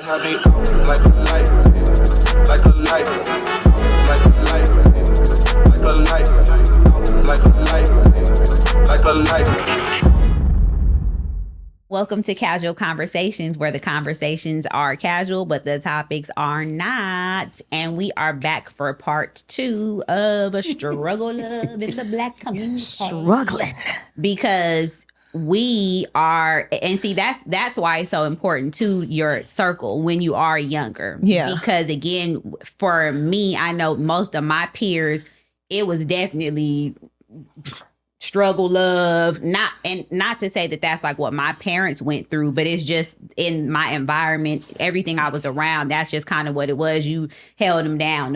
I be out like a light, like a light, like a light, like a light, like a light, like a light. Welcome to Casual Conversations, where the conversations are casual, but the topics are not. And we are back for part 2 of a struggle love in the Black community. Struggling. Because we are, and see, that's why it's so important to your circle when you are younger. Yeah. Because again, for me, I know most of my peers, it was definitely struggle love, not to say that that's like what my parents went through, but it's just in my environment, everything I was around, that's just kind of what it was. You held them down.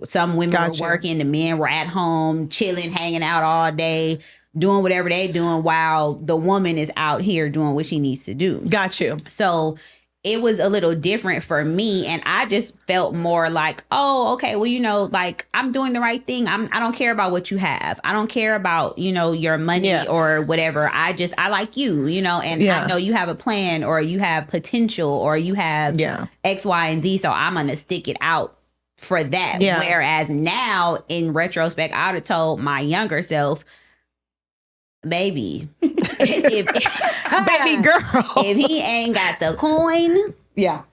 Some women were working, the men were at home chilling, hanging out all day, doing whatever they doing, while the woman is out here doing what she needs to do. Got you. So it was a little different for me, and I just felt more like, oh, okay, well, like I'm doing the right thing. I don't care about what you have. I don't care about, your money or whatever. I like you, and I know you have a plan, or you have potential, or you have X, Y, and Z. So I'm going to stick it out for that. Yeah. Whereas now, in retrospect, I would have told my younger self, baby, baby girl, if he ain't got the coin,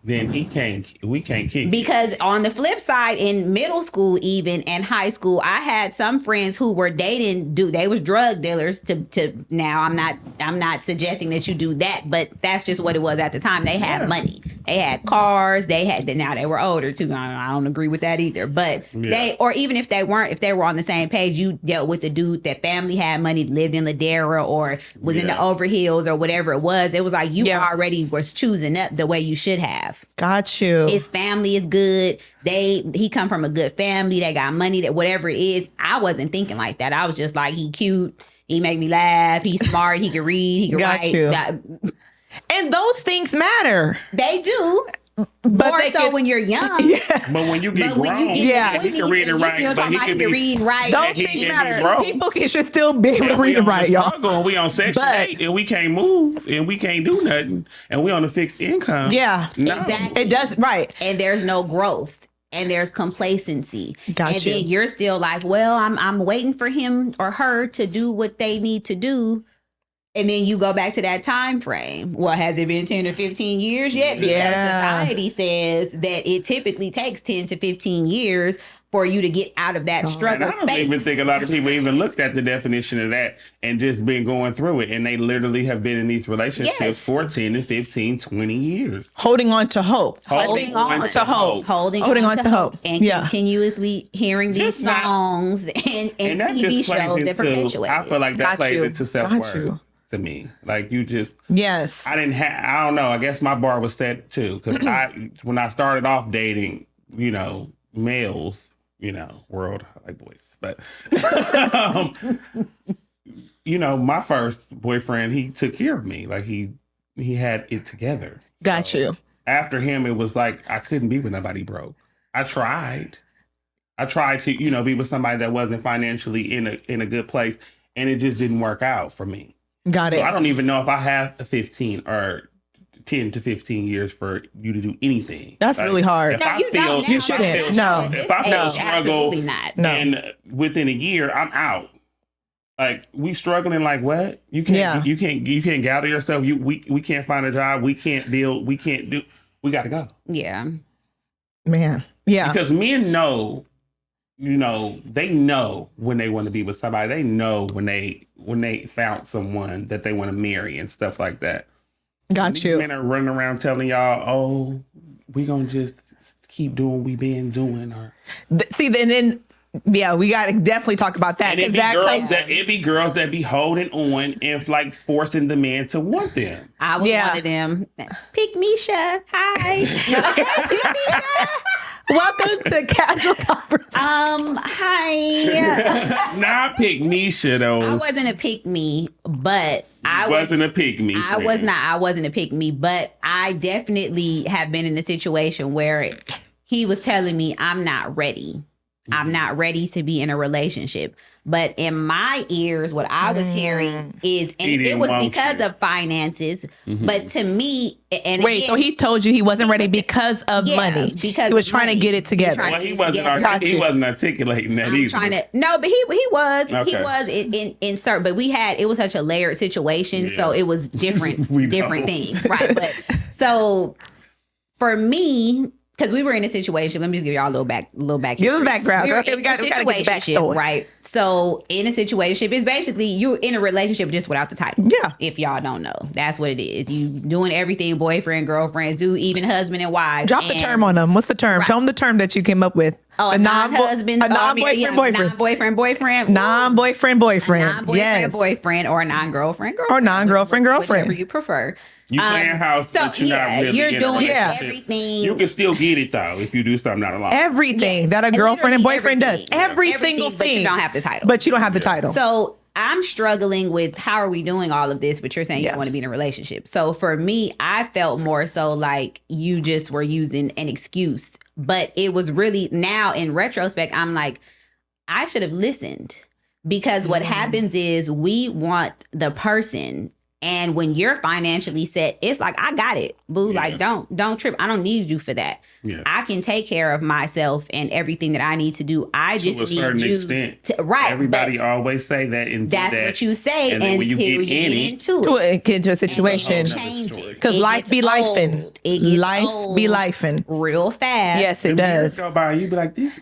then we can't keep. Because on the flip side, in middle school, even and high school, I had some friends who were dating, they was drug dealers to now I'm not suggesting that you do that, but that's just what it was at the time. They had money, they had cars, now they were older too. I don't agree with that either, but or even if they weren't, if they were on the same page, you dealt with the dude that family had money, lived in Ladera or was in the Overhills or whatever it was. It was like you already was choosing up the way you should have. Got you. His family is good. He come from a good family. They got money, that whatever it is. I wasn't thinking like that. I was just like, he cute. He make me laugh. He's smart. He can read. He can write. You. And those things matter. They do. But more so when you're young. But when you get grown, he can read and write. But he can read and write. Those things matter. People should still be able to read and write, y'all. And we on Section 8 and we can't move and we can't do nothing and we on a fixed income. Yeah, exactly. It does, right. And there's no growth. And there's complacency. Got you. Then you're still like, well, I'm waiting for him or her to do what they need to do. And then you go back to that time frame. Well, has it been 10 or 15 years yet? Because society says that it typically takes 10 to 15 years for you to get out of that struggle space. I don't even think a lot of people even looked at the definition of that and just been going through it. And they literally have been in these relationships for 10 to 15, 20 years. Holding on to hope. Holding on to hope. And continuously hearing these songs and TV shows that perpetuate. I feel like that plays into self-worth. To me, like you just I don't know. I guess my bar was set too because when I started off dating, males, world I like boys, but my first boyfriend, he took care of me, like he had it together. Got you. After him, it was like I couldn't be with nobody broke. I tried to be with somebody that wasn't financially in a good place, and it just didn't work out for me. Got it. So I don't even know if I have 15 or 10 to 15 years for you to do anything. That's really hard. If I feel struggle, and within a year I'm out. Like we struggling, like what? You can't gather yourself. We can't find a job. We can't build. We can't do. We got to go. Yeah, man. Yeah, because men know. They know when they want to be with somebody. They know when they found someone that they want to marry and stuff like that. Got you. Men are running around telling y'all, "Oh, we gonna just keep doing what we been doing." Or then we got to definitely talk about that. And it be girls that be holding on and like forcing the man to want them. I was one of them. Pick Misha. Hi. Pick Misha. Welcome to Casual Conversations. Hi. Not pick Misha though. I wasn't a pick me, but I wasn't a pick me. I was not. I wasn't a pick me, but I definitely have been in a situation where he was telling me I'm not ready. I'm not ready to be in a relationship. But in my ears, what I was hearing is, and it was because of finances. But to me, and wait, again, so he told you he wasn't ready because of money. Because he was of trying money. to get it together. He Well, he wasn't articulating that either. Trying to no, but he was Okay. in certain. But it was such a layered situation, so it was different things, right? But so for me, because we were in a situation, let me just give y'all a little back. Give us background. We We got to get the backstory. right? So in a situation, it's basically you're in a relationship just without the title. Yeah. If y'all don't know, that's what it is. You doing everything boyfriend, girlfriends do, even husband and wife. Drop the term on them. What's the term? Right. Tell them the term that you came up with. Oh, a non-husband, non-boyfriend, boyfriend. Non-boyfriend, boyfriend. Non-boyfriend, boyfriend. Non-boyfriend, Yes. boyfriend, or non-girlfriend, girlfriend. Or non-girlfriend, girlfriend. Whichever you prefer. You playing house, So, but you're not really you're in a doing relationship. everything. You can still get it though if you do something not allowed. Everything Yes. that a girlfriend and Literally boyfriend does. everything. Every Everything, single but thing. you don't have the title. But you don't have the title. So I'm struggling with how are we doing all of this, but you're saying you want to be in a relationship. So for me, I felt more so like you just were using an excuse. But it was really, now in retrospect, I'm like, I should have listened. Because what happens is we want the person, and when you're financially set, it's like, I got it, boo. Yeah. Like, don't trip. I don't need you for that. Yeah. I can take care of myself and everything that I need to do. I just To a need certain you extent. to, right. Everybody but always say that, and do that's that. what you say And then when until you you get get in it, into To it. get into a situation. And Another it story. changes. Because It life gets be lifing. old. It gets Life be old lifing. real fast. Yes, it Them years does. go by, you be like, this.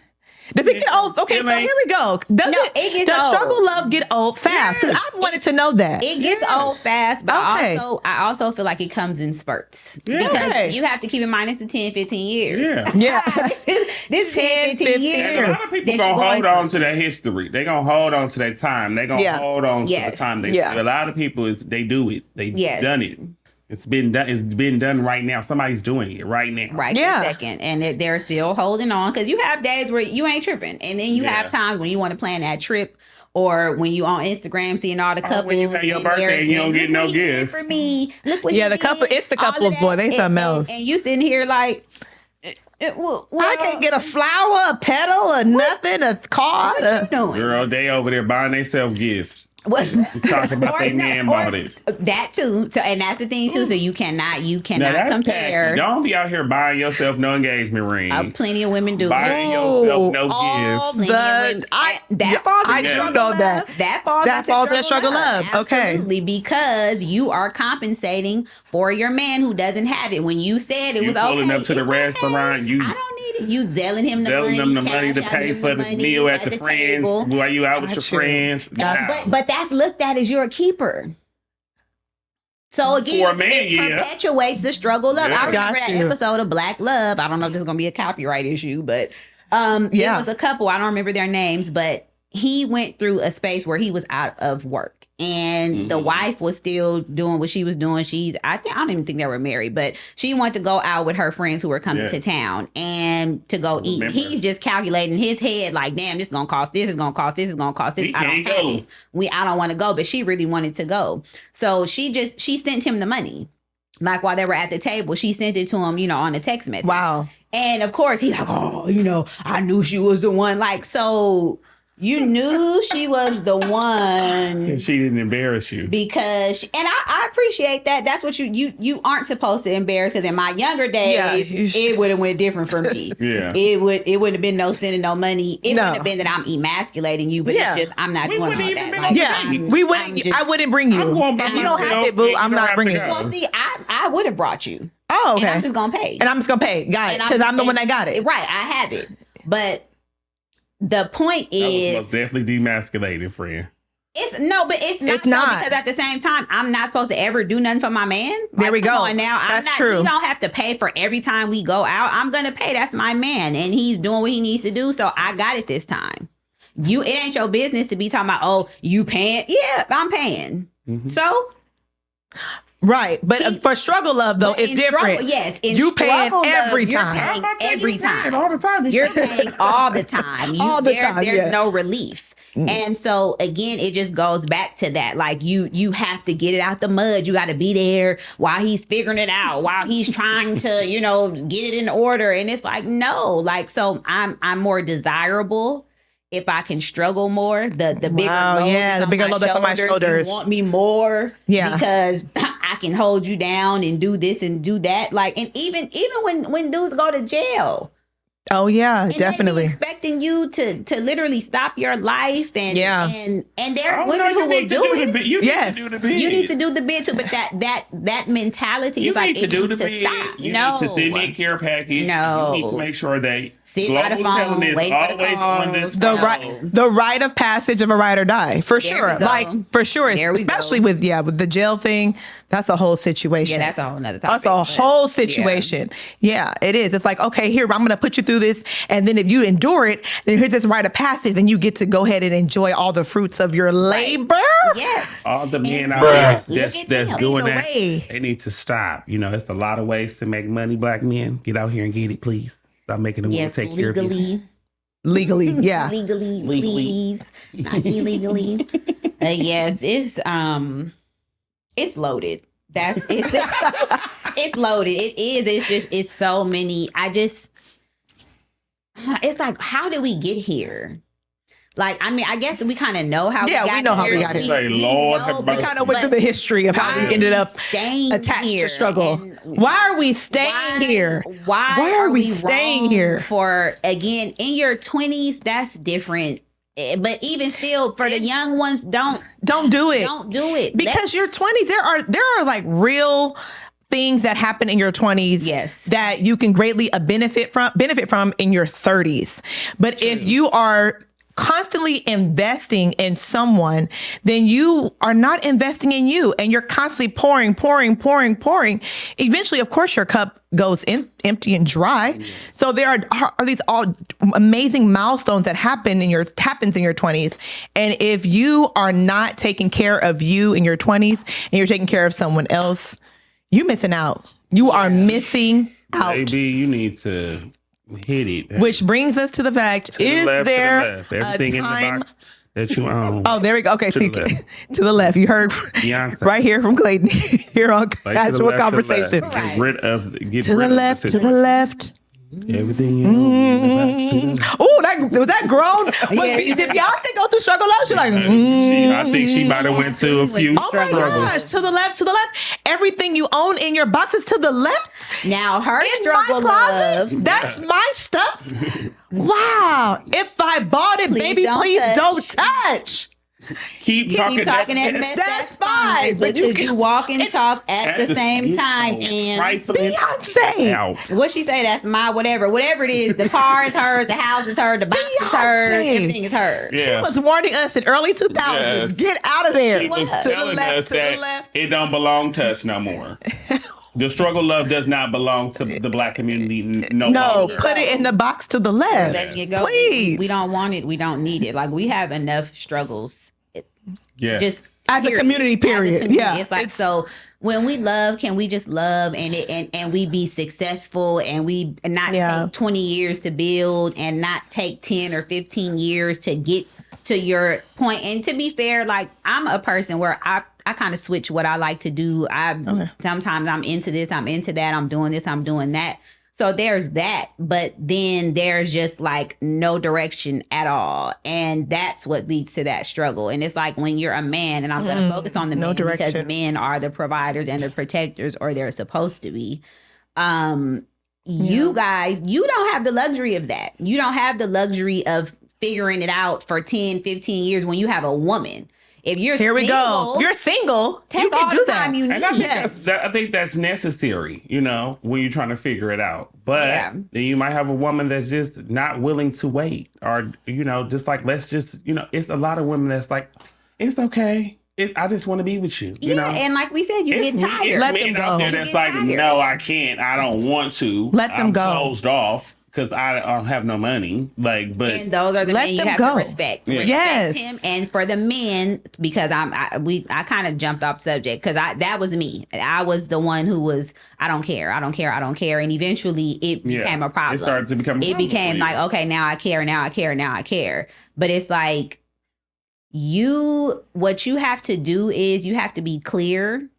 Does it get old? Okay, so here we go. Does it gets does old. struggle love get old fast? Because Yes. I wanted to know that. It gets old fast, but Okay. I also feel like it comes in spurts. Yeah. Because Okay. you have to keep in mind it's a 10, 15 years. Yeah. Yeah. This 10, 10, 15 years. And a lot of people that gonna you're going hold on through. to that history. They gonna hold on to that time. They gonna Yeah. hold on to Yes. the time. Yeah. A lot of people, they do it. They've Yes. done it. It's been done. It's been done right now. Somebody's doing it right now. Right Yeah. this second, and they're still holding on because you have days where you ain't tripping, and then you Yeah. have times when you want to plan that trip, or when you on Instagram seeing all the couples. when you have your and birthday they're- and you don't look get no what he did gift. for me. Look what Yeah, he the couple- did, it's the all of couples, that. boy, they something else. And you sitting here like, I can't get a flower, a petal, or nothing, a card. what you doing? Girl, they over there buying themselves gifts. What? Talk about Or they no- man or bought it. That too. So, and that's the thing too. So you cannot Now that's compare. tacky. Don't be out here buying yourself no engagement ring. Plenty of women do. Buying yourself no all gifts. Plenty of women- that falls I into do struggle know love. that. That falls That into falls into struggle love. Okay. Absolutely, because you are compensating for your man who doesn't have it. When you said it You was pulling okay, up to the it's restaurant, okay. you- I don't need it. You zelling him the Selling money, them the money to cash pay out for him the money meal at the friends table. while you out with your Got you. friends. Got- Nah. But that's looked at as you're a keeper. So again, For a man, it yeah. perpetuates the struggle love. Yeah. I remember Got that you. episode of Black Love. I don't know if this is gonna be a copyright issue, but Yeah. it was a couple. I don't remember their names, but he went through a space where he was out of work. And the wife was still doing what she was doing. I don't even think they were married, but she wanted to go out with her friends who were coming Yeah. to town and to go eat. Remember. He's just calculating in his head, like, damn, this is gonna cost this, is gonna cost this, is gonna cost this. He I don't can't have go. it. I don't want to go, but she really wanted to go. So she sent him the money. Like while they were at the table, she sent it to him, on a text message. Wow. And of course, he's like, oh, I knew she was the one. Like, so you knew she was the one And she didn't embarrass you. because, and I appreciate that. That's what you aren't supposed to embarrass. Because in my younger days, it would have went different for me. Yeah. it wouldn't have been no sending no money. It No. wouldn't have been that I'm emasculating you, but Yeah. it's just I'm not We doing all wouldn't even that. been Like, on the I'm- date. We I'm wouldn't. just- I wouldn't bring you. I'm going by If you don't have myself, it, boo, you I'm don't not have bringing to you. go. Well, see, I would have brought you. Oh, okay. And I'm just gonna pay. And I'm just gonna pay. Got it. And Because I'm the one that got it. Right, I have it. But the point That was is, most definitely demasculating, friend. it's not. It's though, not. because at the same time, I'm not supposed to ever do nothing for my man. There we come go. on now, That's true. You don't have to pay for every time we go out. I'm gonna pay. That's my man, and he's doing what he needs to do. So I got it this time. It ain't your business to be talking about. Oh, you paying? Yeah, I'm paying. Mm-hmm. So. Right. But for struggle love, though, But it's in different. struggle, yes, in You paying struggle love, every you're time. paying every time. all the time. You're paying all the time. All the time, There's yeah. no relief. And so again, it just goes back to that. Like you have to get it out the mud. You got to be there while he's figuring it out, while he's trying to, get it in order. And it's like, no, like, so I'm more desirable if I can struggle more. The bigger load, the bigger load that's on my shoulders. You want me more, because I can hold you down and do this and do that. Like, and even when dudes go to jail. Oh yeah, and definitely they be expecting you to literally stop your life and there's women who will do it. You need to do the bid too, but that mentality is like it needs to stop. You need to send me a care package. No, you need to make sure they sit by the phone, wait for the calls. The rite of passage of a ride or die for sure. Like for sure, especially with the jail thing. That's a whole situation. Yeah, that's a whole nother topic. That's a whole situation. Yeah, it is. It's like, okay, here, I'm going to put you through this. And then if you endure it, then here's this rite of passage. Then you get to go ahead and enjoy all the fruits of your labor. Yes. All the men out there that's doing that, they need to stop. It's a lot of ways to make money, black men. Get out here and get it, please. Stop making them want to take care of you. Legally, yeah. legally, please. Not illegally. Yes, it's loaded. It's loaded. It is. It's so many. It's like, how did we get here? Like, I mean, I guess we kind of know how we got here. Yeah, we know how we got here. We kind of went through the history of how we ended up attached to struggle. Why are we staying here? Why are we staying here? For, again, in your 20s, that's different. But even still, for the young ones, don't do it. Don't do it. Because your 20s, there are like real things that happen in your 20s that you can greatly benefit from in your 30s. But if you are constantly investing in someone, then you are not investing in you, and you're constantly pouring. Eventually, of course, your cup goes empty and dry. So there are these all amazing milestones that happens in your 20s. And if you are not taking care of you in your 20s and you're taking care of someone else, you're missing out. You are missing out. Baby, you need to hit it. Which brings us to the fact, there everything in the box that you own? Oh, there we go. Okay, to the left. You heard right here from Clayton here on Casual Conversation. Get rid of to the left. Everything in the box. Oh, was that grown? Did Beyonce go through struggle love? She's like, I think she might have went through a few struggles. Oh my gosh, to the left. Everything you own in your box is to the left. Now her in struggle love. That's my stuff. Wow. If I bought it, please don't touch. Keep talking that mess. That's fine. But you walk and talk at the same time. And Beyonce, what she say? That's my whatever it is. The car is hers. The house is hers. The box is hers. Everything is hers. Yeah. She was warning us in early 2000s. Yes. Get out of there. She was telling us that it don't belong to us no more. The struggle love does not belong to the black community no longer. Put it in the box to the left. Let it go. Please. We don't want it. We don't need it. Like, we have enough struggles. Just as a community, period. Yeah. It's like, so when we love, can we just love and we be successful, and we not take 20 years to build and not take 10 or 15 years to get to your point. And to be fair, like, I'm a person where I kind of switch what I like to do. Sometimes I'm into this, I'm into that, I'm doing this, I'm doing that. So there's that, but then there's just like no direction at all. And that's what leads to that struggle. And it's like, when you're a man, and I'm going to focus on the men because men are the providers and the protectors, or they're supposed to be. You guys, you don't have the luxury of that. You don't have the luxury of figuring it out for 10, 15 years when you have a woman. If you're Here we go. If you're single, you can do that. I think that's necessary, when you're trying to figure it out. But then you might have a woman that's just not willing to wait, or, just like, let's just, it's a lot of women that's like, it's okay. I just want to be with you. You know? And like we said, you get tired. Let them go. Out there that's like, no, I can't. I don't want to. Let them go. Closed off. Because I don't have no money, and those are the men you have to respect. Yeah. Respect him, and for the men, because I kind of jumped off subject because that was me. I was the one who was I don't care, and eventually it became a problem. It started to become. It became like, okay, now I care. But it's like, what you have to do is you have to be clear.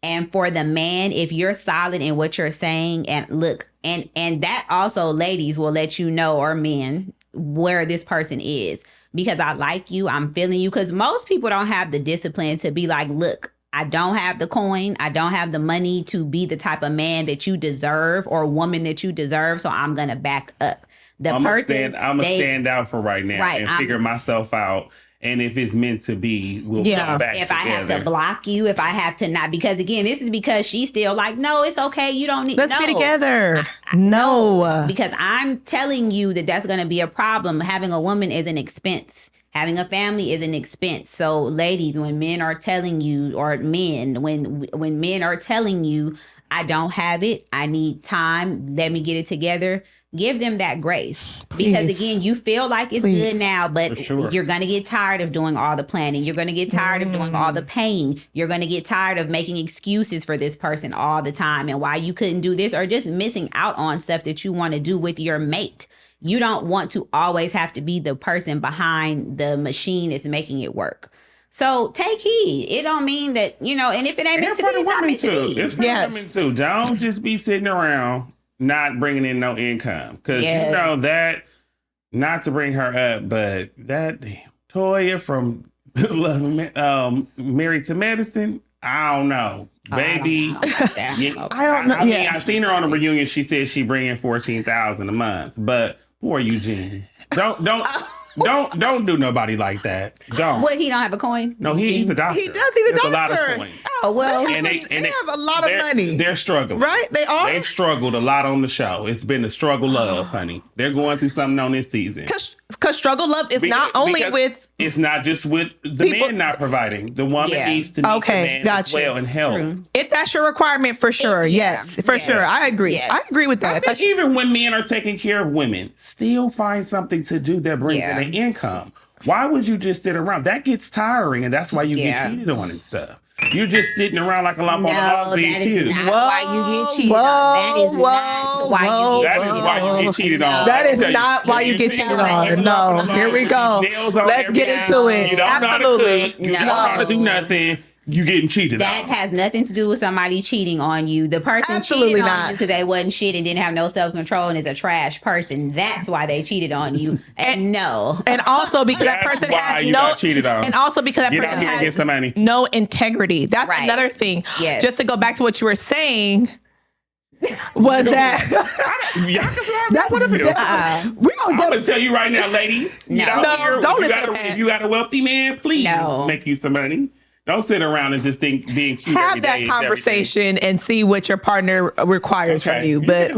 And for the man, if you're solid in what you're saying, and look, and that also, ladies, will let you know, or men, where this person is. Because I like you, I'm feeling you. Because most people don't have the discipline to be like, look, I don't have the coin, I don't have the money to be the type of man that you deserve or woman that you deserve, so I'm gonna back up. I'm gonna stand out for right now, right, and figure myself out. And if it's meant to be, we'll come back if together. I have to block you, if I have to not, because again, this is because she's still like, no, it's okay. You don't need. Let's be together. No, because I'm telling you that going to be a problem. Having a woman is an expense. Having a family is an expense. So, ladies, when men are telling you, or men, when men are telling you, I don't have it, I need time, let me get it together. Give them that grace. Please. Because again, you feel like it's good now, but you're going to get tired of doing all the planning. You're going to get tired of doing all the paying. You're going to get tired of making excuses for this person all the time and why you couldn't do this, or just missing out on stuff that you want to do with your mate. You don't want to always have to be the person behind the machine that's making it work. So take heed. It don't mean that, and if it ain't meant to be, it's not meant to be. It's for women too. Don't just be sitting around not bringing in no income, because you know that, not to bring her up, but that Toya from Married to Medicine, I don't know, baby. I don't know. I mean, I seen her on a reunion. She said she bring in $14,000 a month, but poor Eugene. Don't do nobody like that. Don't. What, he don't have a coin? No, he's a doctor. He does. He's a doctor. A lot of coins. Oh, well. And they have a lot of money. They're struggling. Right? They are? They've struggled a lot on the show. It's been a struggle love, honey. They're going through something on this season. Because struggle love is not only with... It's not just with the man not providing. The woman needs to meet the man as well and help. True. If that's your requirement, for sure. For sure. I agree. Yes. I agree with that. I think even when men are taking care of women, still find something to do that brings in an income. Why would you just sit around? That gets tiring, and that's why you get cheated on and stuff. You're just sitting around like a lump on the hog being cute. That is not why you get cheated on. That is not why you get cheated on. That is why you get cheated on. That is not why you get cheated on. No. Here we go. Let's get into it. You don't know how to cook. You don't know how to do nothing. You getting cheated on. That has nothing to do with somebody cheating on you. The person cheated on you because they wasn't shit and didn't have no self-control and is a trash person. That's why they cheated on you. And also because that person has no cheated on. And also because that person has no integrity. That's another thing. Yes. Just to go back to what you were saying. Was that? That's what it is. I'm gonna tell you right now, ladies. Don't listen. If you got a wealthy man, please make you some money. Don't sit around and just think being cute. Have that conversation and see what your partner requires from you. But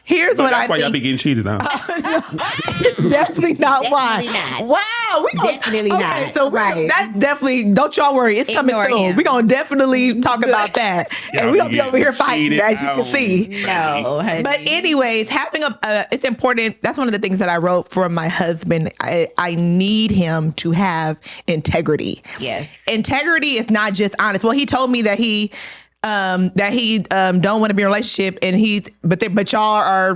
here's what I think. That's why y'all be getting cheated on. It's definitely not why. Not. Wow. Definitely not. So that's definitely, don't y'all worry. It's coming soon. We're going to definitely talk about that. And we're going to be over here fighting, as you can see. No. But anyways, having it's important. That's one of the things that I wrote for my husband. I need him to have integrity. Yes. Integrity is not just honest. Well, he told me that he don't want to be in a relationship, and but y'all are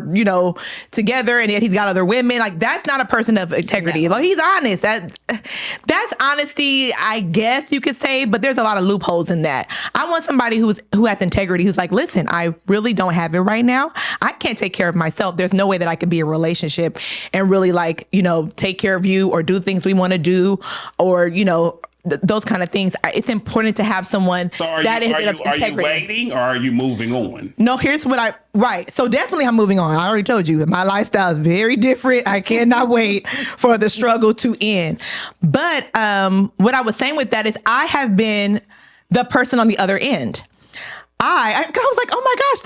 together, and yet he's got other women. Like, that's not a person of integrity. No. Well, he's honest. That's honesty, I guess you could say, but there's a lot of loopholes in that. I want somebody who has integrity, who's like, listen, I really don't have it right now. I can't take care of myself. There's no way that I can be in a relationship and really take care of you or do things we want to do, or those kind of things. It's important to have someone that is of integrity. Are you waiting, or are you moving on? No, here's what So definitely I'm moving on. I already told you my lifestyle is very different. I cannot wait for the struggle to end. But what I was saying with that is I have been the person on the other end. I was like, oh my gosh,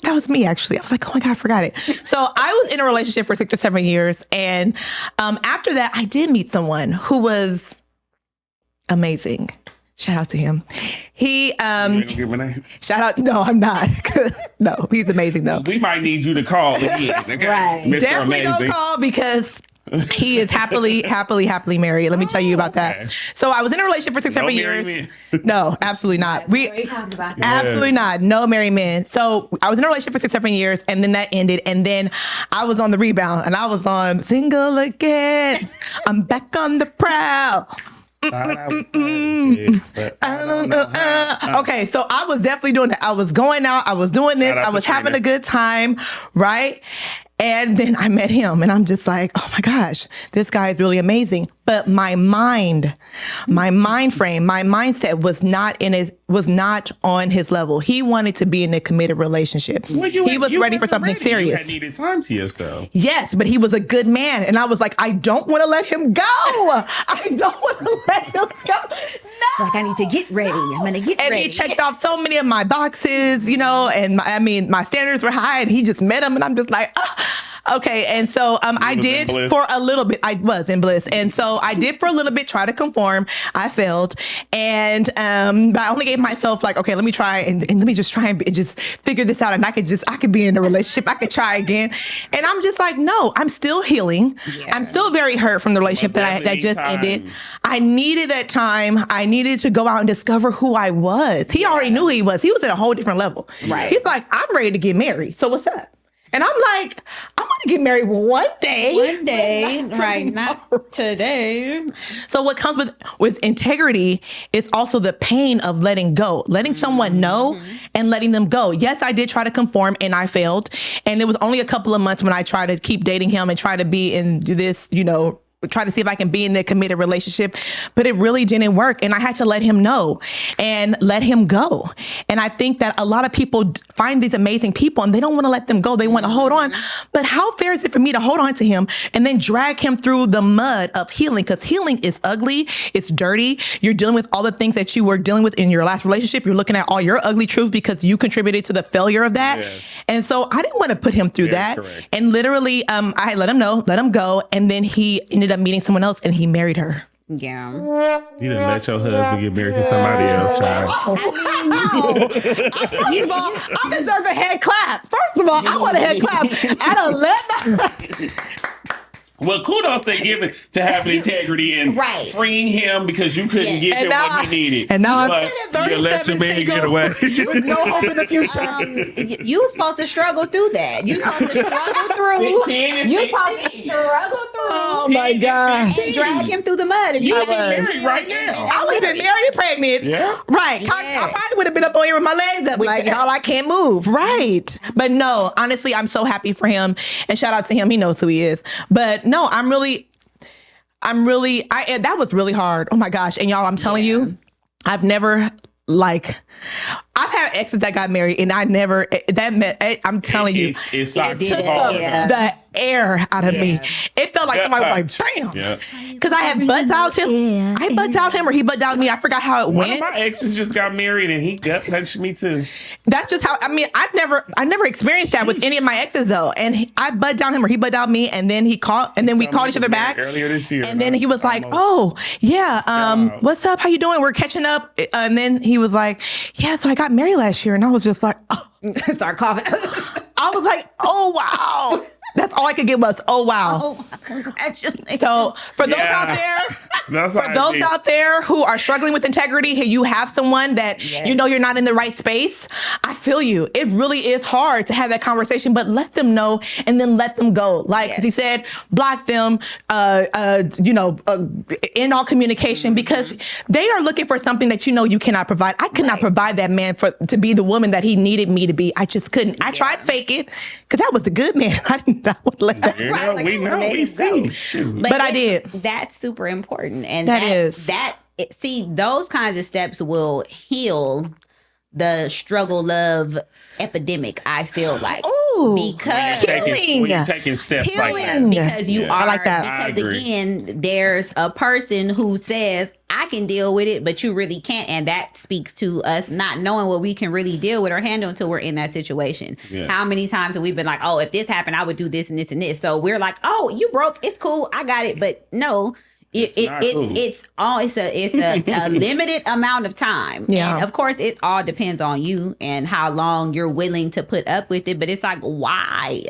that was me, actually. I was like, oh my God, I forgot it. So I was in a relationship for 6 or 7 years. And after that, I did meet someone who was amazing. Shout out to him. He give a name? Shout out. No, I'm not. No, he's amazing though. We might need you to call again. Right. Mr. Definitely Amazing. Don't call, because He is happily married. Let me tell you about that. So I was in a relationship for 6 7 years. No, absolutely not. Absolutely not. No married men. So I was in a relationship for 6 7 years, and then that ended, and then I was on the rebound, and I was on single again. I'm back on the prowl. Okay, so I was definitely doing that. I was going out, I was doing this, I was having a good time, right? And then I met him, and I'm just like, oh my gosh, this guy is really amazing. But my mind frame, my mindset was not on his level. He wanted to be in a committed relationship. Well, he was ready for something serious. You had needed time to yourself. Yes, but he was a good man, and I was like, I don't want to let him go. I don't want to let him go. No. Like, I need to get ready. I'm gonna get ready. And he checked off so many of my boxes, you know, and my standards were high, and he just met him, and I'm just like, okay. And so I did for a little bit. I was in bliss, and so I did for a little bit try to conform. I failed, and but I only gave myself like, okay, let me try and let me just try and just figure this out, and I could be in a relationship. I could try again, and I'm just like, no, I'm still healing. Yeah. I'm still very hurt from the relationship that just ended. I needed that time. I needed to go out and discover who I was. He already knew who he was. He was at a whole different level. Right. He's like, I'm ready to get married. So what's up? And I'm like, I'm going to get married one day. One day, right? Not today. So what comes with integrity is also the pain of letting go, letting someone know and letting them go. Yes, I did try to conform and I failed. And it was only a couple of months when I tried to keep dating him and try to be in this, you know, try to see if I can be in a committed relationship, but it really didn't work. And I had to let him know and let him go. And I think that a lot of people find these amazing people and they don't want to let them go. They want to hold on. But how fair is it for me to hold on to him and then drag him through the mud of healing? Because healing is ugly. It's dirty. You're dealing with all the things that you were dealing with in your last relationship. You're looking at all your ugly truths because you contributed to the failure of that. Yes. And so I didn't want to put him through that. Correct. And literally, I let him know, let him go. And then he ended up meeting someone else and he married her. Yeah. You didn't let your husband get married to somebody else, child. First of all, I deserve a head clap. First of all, I want a head clap at 11. Well, kudos they giving to having integrity and freeing him because you couldn't give him what he needed. And now I'm you let your man get away. No hope in the future. You were supposed to struggle through that. You supposed to struggle through. You supposed to struggle through. Oh my gosh! Drag him through the mud. If you would have been married right now. I would have been married and pregnant. Yeah. Right. Yes. I probably would have been up on here with my legs up, like, y'all, I can't move. Right. But no, honestly, I'm so happy for him, and shout out to him. He knows who he is. But no, that was really hard. Oh my gosh. And y'all, I'm telling you, I've had exes that got married and I'm telling you, it took the air out of me. It felt like somebody was like, bam. Because I had butt dialed him. I butt dialed him or he butt dialed me. I forgot how it went. One of my exes just got married and he gut punched me too. That's just how, I never experienced that with any of my exes though. And I butt dialed him or he butt dialed me and then we called each other back. Earlier this year. And then he was like, oh yeah, what's up? How you doing? We're catching up. And then he was like, yeah, so I got married last year. And I was just like, oh. Start coughing. I was like, oh wow. That's all I could get was, oh wow. Oh, congratulations. So for those out there who are struggling with integrity, who you have someone that you know you're not in the right space, I feel you. It really is hard to have that conversation, but let them know and then let them go. Like he said, block them, end all communication because they are looking for something that you know you cannot provide. I could not provide that man to be the woman that he needed me to be. I just couldn't. I tried to fake it because that was the good man. I did not want to let that. We see. But I did. That's super important, and see, those kinds of steps will heal the struggle love epidemic. I feel like. Because you're taking steps like that. Because you are. I like that. Because again, there's a person who says, I can deal with it, but you really can't. And that speaks to us not knowing what we can really deal with or handle until we're in that situation. Yeah. How many times have we been like, oh, if this happened, I would do this and this and this. So we're like, oh, you broke. It's cool. I got it. But no. It's a limited amount of time. Yeah. And of course, it all depends on you and how long you're willing to put up with it. But it's like, why?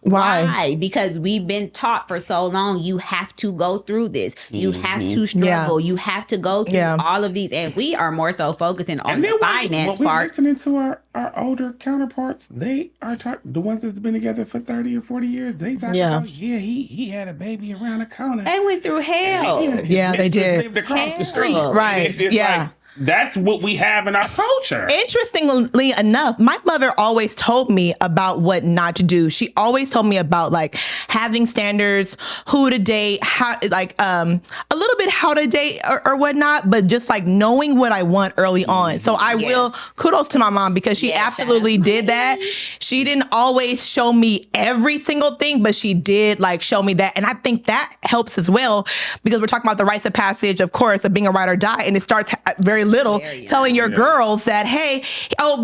Why? Because we've been taught for so long, you have to go through this. You have to struggle. You have to go through all of these. And we are more so focusing on the finance when part. We're listening to our older counterparts. They are the ones that's been together for 30 or 40 years. They talk about, he had a baby around the corner. They went through hell. They did. Lived across the street. Right. It's like, that's what we have in our culture. Interestingly enough, my mother always told me about what not to do. She always told me about like having standards, who to date, how a little bit how to date or whatnot, but just like knowing what I want early on. So I will kudos to my mom because she absolutely did that. She didn't always show me every single thing, but she did like show me that. And I think that helps as well because we're talking about the rites of passage, of course, of being a ride or die. And it starts very little telling your girls that, hey,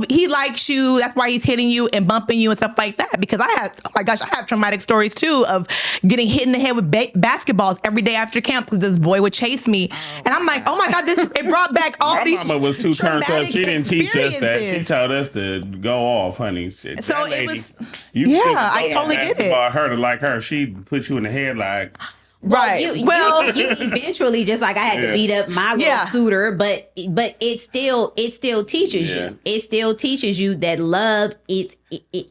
he likes you. That's why he's hitting you and bumping you and stuff like that. Because I have traumatic stories too of getting hit in the head with basketballs every day after camp because this boy would chase me. And I'm like, oh my God, it brought back all these. My mama was too turned up. She didn't teach us that. She told us to go off, honey. So it was, I totally get it. About her to like her. She put you in the head like... Right. You eventually, just like I had to beat up my little suitor, but it still teaches you. It still teaches you that love it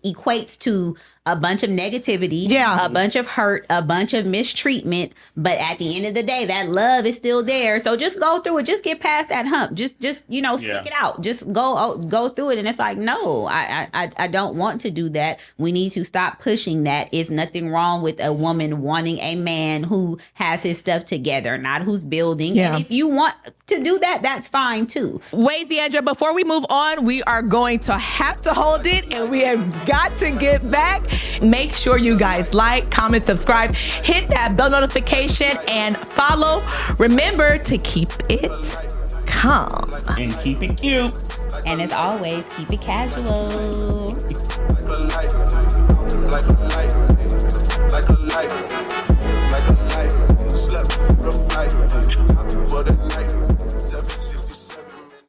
equates to a bunch of negativity, a bunch of hurt, a bunch of mistreatment. But at the end of the day, that love is still there. So just go through it. Just get past that hump. Just stick it out. Just go through it. And it's like, no, I don't want to do that. We need to stop pushing that. It's nothing wrong with a woman wanting a man who has his stuff together, not who's building. Yeah. And if you want to do that, that's fine too. Wait, Deandra, before we move on, we are going to have to hold it and we have got to get back. Make sure you guys like, comment, subscribe, hit that bell notification and follow. Remember to keep it calm and keep it cute. And as always, keep it casual.